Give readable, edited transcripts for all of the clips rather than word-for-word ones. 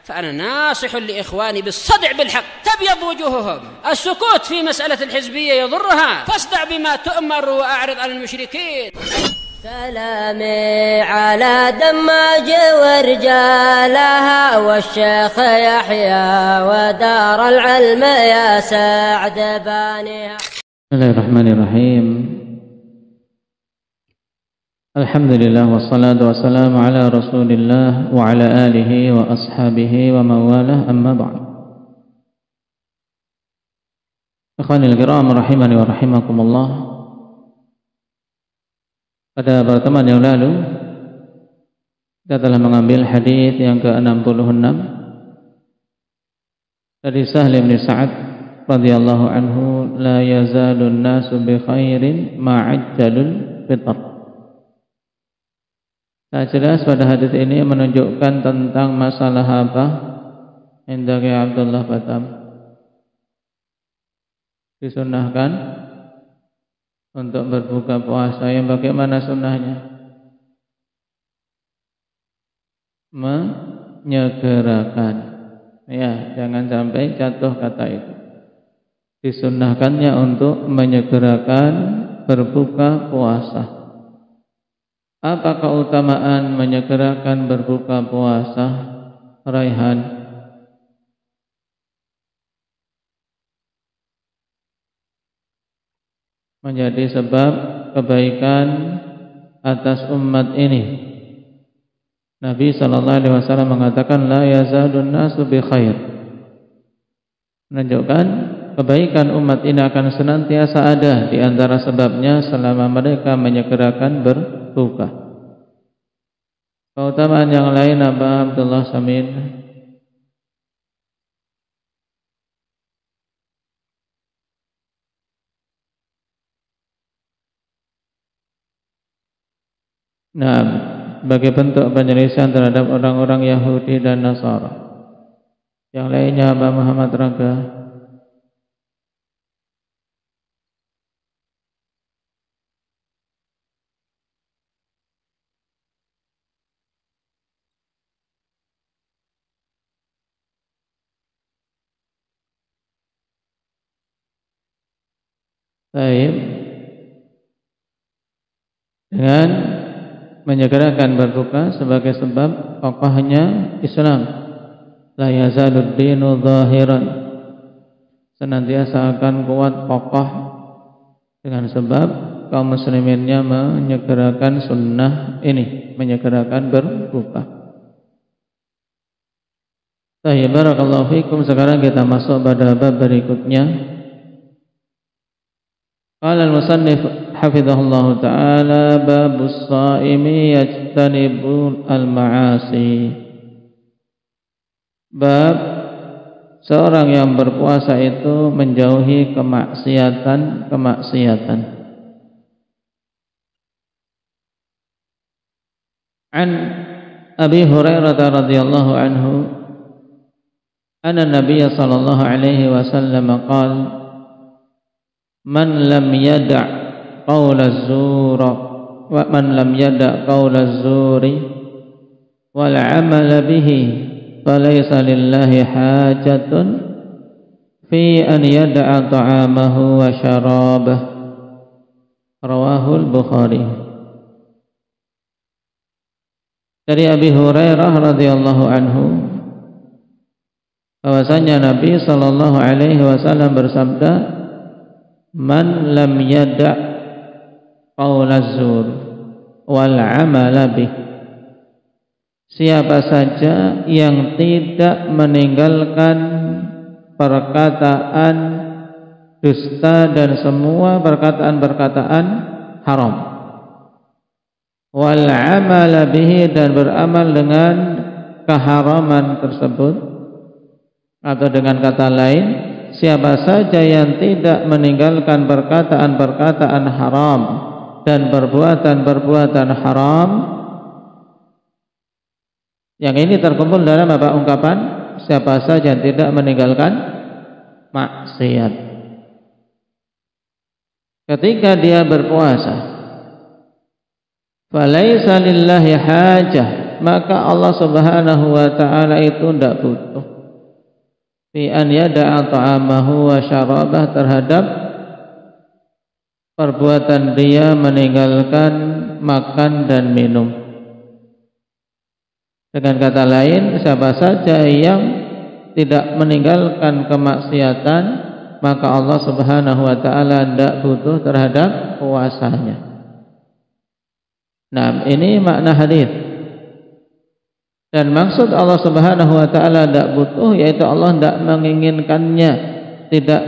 فأنا ناصح لإخواني بالصدع بالحق تبيض وجوههم. السكوت في مسألة الحزبية يضرها، فاصدع بما تؤمر وأعرض عن المشركين. سلامي على دماج ورجالها والشيخ يحيى ودار العلم يا سعد بانيها. بسم الله الرحمن الرحيم. الحمد لله والصلاة والسلام على رسول الله وعلى آله وأصحابه ومن والاه أما بعد. Ikhwanil kiram rahimani wa rahimakumullah. Pada pertemuan yang lalu kita telah mengambil hadis yang ke-66 dari Sahl bin Sa'ad radhiyallahu anhu, la yazalun nasu bi khairin ma'ajjalul fitr. Tak jelas pada hadis ini menunjukkan tentang masalah apa? Indaki Abdullah Batam. Disunnahkan untuk berbuka puasa. Yang bagaimana sunnahnya? Menyegerakan. Ya, jangan sampai jatuh kata itu. Disunnahkannya untuk menyegerakan berbuka puasa. Apa keutamaan menyegerakan berbuka puasa, Raihan? Menjadi sebab kebaikan atas umat ini. Nabi SAW mengatakan la yazalun nasu bi khair. Menunjukkan kebaikan umat ini akan senantiasa ada, di antara sebabnya selama mereka menyegerakan berbuka. Keutamaan yang lain apa, Abdullah Samin? Nah, sebagai bentuk penyelesaian terhadap orang-orang Yahudi dan Nasara. Yang lainnya apa, Muhammad Raga? Baik. Dengan menyegerakan berbuka sebagai sebab kokohnya Islam. La yazalud dinu zahiran. Senantiasa akan kuat kokoh dengan sebab kaum musliminnya menyegerakan sunnah ini, menyegerakan berbuka. Baik, barakallahu fikum. Sekarang kita masuk pada bab berikutnya. Qala al-musannif hafizahullahu ta'ala, babus shaimi yajtanibu al-ma'asi. Bab seorang yang berpuasa itu menjauhi kemaksiatan. An Abi Hurairah radhiyallahu anhu anna Nabiy sallallahu alaihi wasallam qala man lam yada' qawla zura wa man lam yada' qawla zuri wal 'amala bihi falaysa lillahi hajatun fi an yada'a ta'amahu wa syarabahu. Rawahul Bukhari. Dari Abi Hurairah radhiyallahu anhu bahwasanya Nabi sallallahu alaihi wasallam bersabda, man lam yada' qawla zur wal 'amala bih. Siapa saja yang tidak meninggalkan perkataan dusta dan semua perkataan-perkataan haram, wal 'amala bihi, dan beramal dengan keharaman tersebut, atau dengan kata lain, siapa saja yang tidak meninggalkan perkataan-perkataan haram dan perbuatan-perbuatan haram. Yang ini terkumpul dalam apa ungkapan? Siapa saja yang tidak meninggalkan maksiat. Ketika dia berpuasa, falaisa lillahi hajah, maka Allah Subhanahu wa taala itu tidak butuh fi an yada'a ta'amahu wa syarabah, terhadap perbuatan dia meninggalkan makan dan minum. Dengan kata lain, siapa saja yang tidak meninggalkan kemaksiatan, maka Allah Subhanahu wa taala tidak butuh terhadap puasanya. Nah, ini makna hadis. Dan maksud Allah Subhanahu wa taala tidak butuh, yaitu Allah tidak menginginkannya, tidak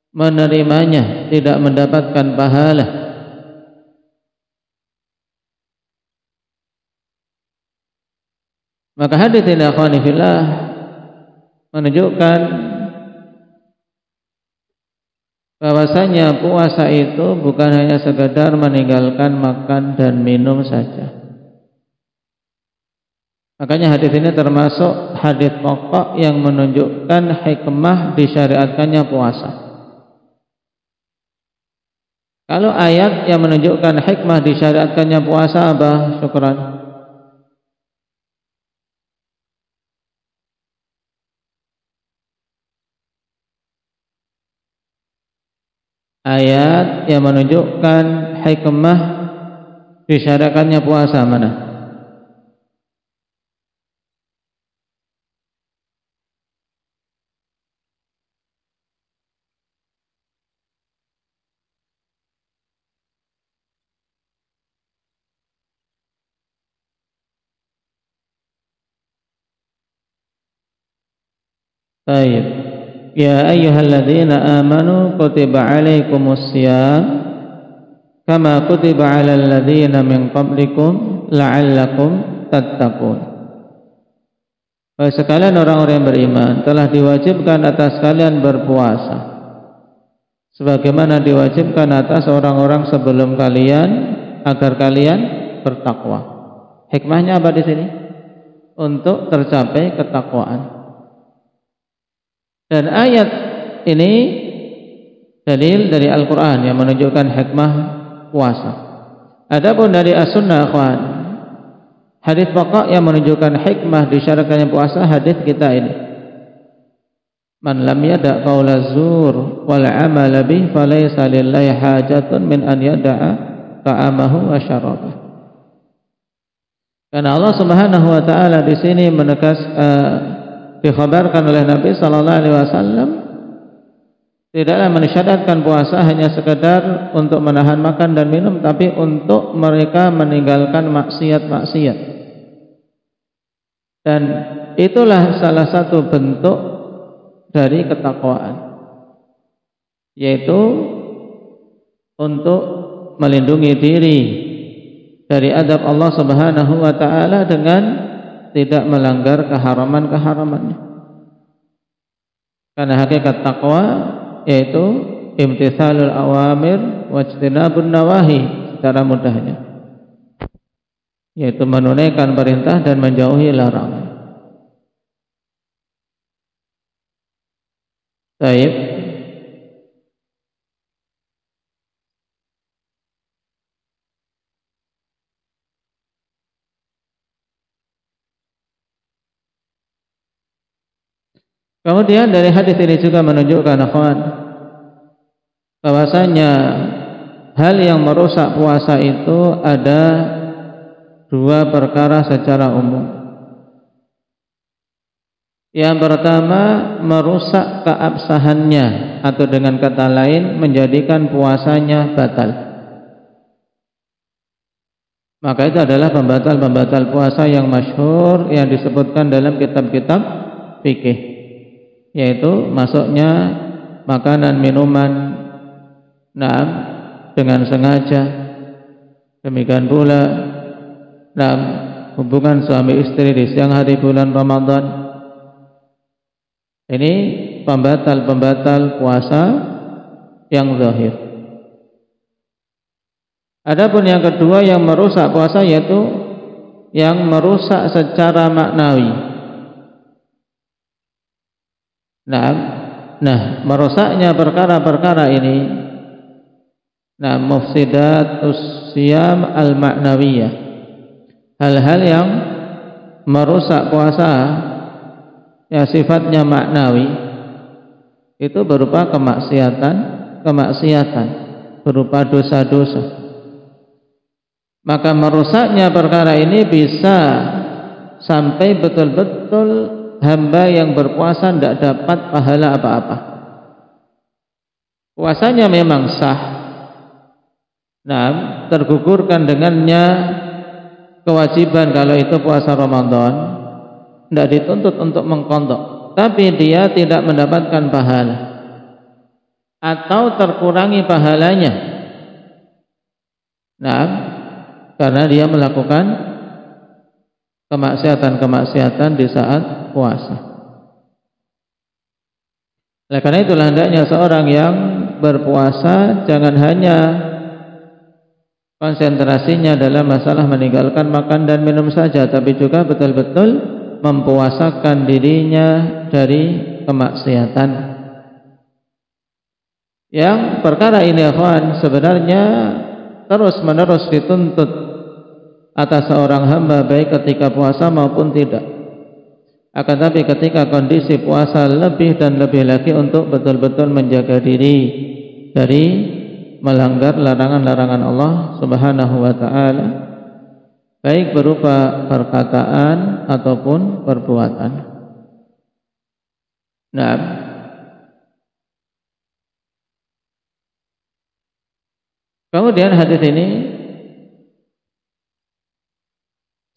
menerimanya, tidak mendapatkan pahala. Maka hadis ini akhwani fillah menunjukkan bahwasanya puasa itu bukan hanya sekedar meninggalkan makan dan minum saja. Makanya hadis ini termasuk hadis pokok yang menunjukkan hikmah disyariatkannya puasa. Kalau ayat yang menunjukkan hikmah disyariatkannya puasa apa? Syukran. Ayat yang menunjukkan hikmah disyariatkannya puasa mana? Baik. Ya ayyuhalladzina amanu kutiba alaikumus syiyam kama kutiba alal ladzina min qablikum la'allakum tattaqun. Wahai sekalian orang-orang yang beriman, telah diwajibkan atas kalian berpuasa sebagaimana diwajibkan atas orang-orang sebelum kalian agar kalian bertakwa. Hikmahnya apa di sini? Untuk tercapai ketakwaan. Dan ayat ini dalil dari Al-Quran yang menunjukkan hikmah puasa. Adapun dari As-Sunnah, akhwan, hadis pokok yang menunjukkan hikmah disyariatkannya puasa, hadis kita ini. Man lam yada' qaula zur wal 'amala bih falaysa lillahi hajatun min an yada'a ta'amahu wa syarabah. Karena Allah Subhanahu wa taala di sini dikhabarkan oleh Nabi sallallahu alaihi wasallam tidaklah mensyaratkan puasa hanya sekedar untuk menahan makan dan minum, tapi untuk mereka meninggalkan maksiat-maksiat. Dan itulah salah satu bentuk dari ketakwaan, yaitu untuk melindungi diri dari adab Allah Subhanahu wa taala dengan tidak melanggar keharaman-keharamannya. Karena hakikat takwa yaitu imtithalul awamir wajtinabun nawahi, secara mudahnya, yaitu menunaikan perintah dan menjauhi larangan. Baik. Kemudian dari hadis ini juga menunjukkan, akhwan, bahwasanya hal yang merusak puasa itu ada dua perkara secara umum. Yang pertama, merusak keabsahannya, atau dengan kata lain menjadikan puasanya batal. Maka itu adalah pembatal-pembatal puasa yang masyhur yang disebutkan dalam kitab-kitab fikih, yaitu masuknya makanan minuman dengan sengaja, demikian pula hubungan suami istri di siang hari bulan Ramadan. Ini pembatal-pembatal puasa yang zahir. Adapun yang kedua yang merusak puasa, yaitu yang merusak secara maknawi. Merusaknya perkara-perkara ini, mufsidatus siyam al-ma'nawiyah, hal-hal yang merusak puasa yang sifatnya maknawi itu berupa kemaksiatan berupa dosa-dosa. Maka merusaknya perkara ini bisa sampai betul-betul hamba yang berpuasa tidak dapat pahala apa-apa. Puasanya memang sah, nah tergugurkan dengannya kewajiban kalau itu puasa Ramadan, tidak dituntut untuk mengqadha, tapi dia tidak mendapatkan pahala atau terkurangi pahalanya, nah karena dia melakukan kemaksiatan di saat puasa. Oleh karena itulah hendaknya seorang yang berpuasa jangan hanya konsentrasinya dalam masalah meninggalkan makan dan minum saja, tapi juga betul-betul mempuasakan dirinya dari kemaksiatan. Yang perkara ini ikhwan sebenarnya terus-menerus dituntut atas seorang hamba baik ketika puasa maupun tidak. Akan tapi ketika kondisi puasa lebih dan lebih lagi untuk betul-betul menjaga diri dari melanggar larangan-larangan Allah Subhanahu wa taala, baik berupa perkataan ataupun perbuatan. Nah, kemudian hadis ini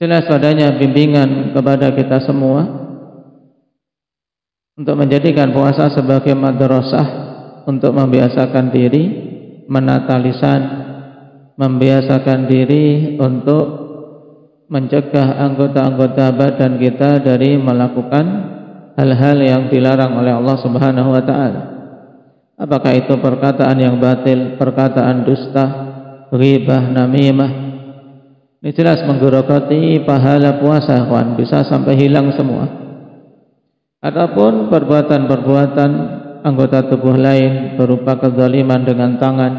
jelas padanya bimbingan kepada kita semua untuk menjadikan puasa sebagai madrasah untuk membiasakan diri menata lisan, membiasakan diri untuk mencegah anggota-anggota badan kita dari melakukan hal-hal yang dilarang oleh Allah Subhanahu wa taala. Apakah itu perkataan yang batil, perkataan dusta, ghibah, namimah. Ini jelas menggerogoti pahala puasa, kawan, bisa sampai hilang semua. Adapun perbuatan-perbuatan anggota tubuh lain berupa kezaliman dengan tangan,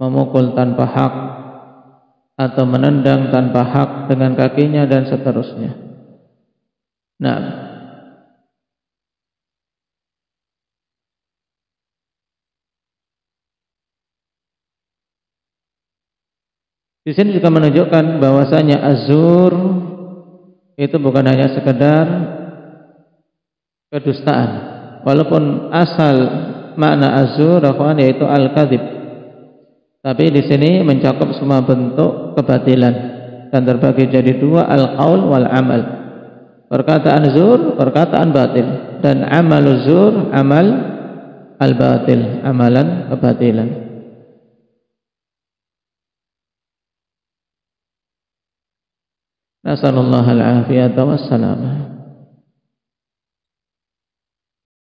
memukul tanpa hak, atau menendang tanpa hak dengan kakinya dan seterusnya. Nah, di sini juga menunjukkan bahwasanya azur itu bukan hanya sekedar kedustaan, walaupun asal makna azur yaitu al-kadzib, tapi di sini mencakup semua bentuk kebatilan dan terbagi jadi dua, al-qaul wal amal. Perkataan zur, perkataan batil, dan amal zur, amal al-batil, amalan kebatilan. Nasallallahu al-afiyata wassalamah.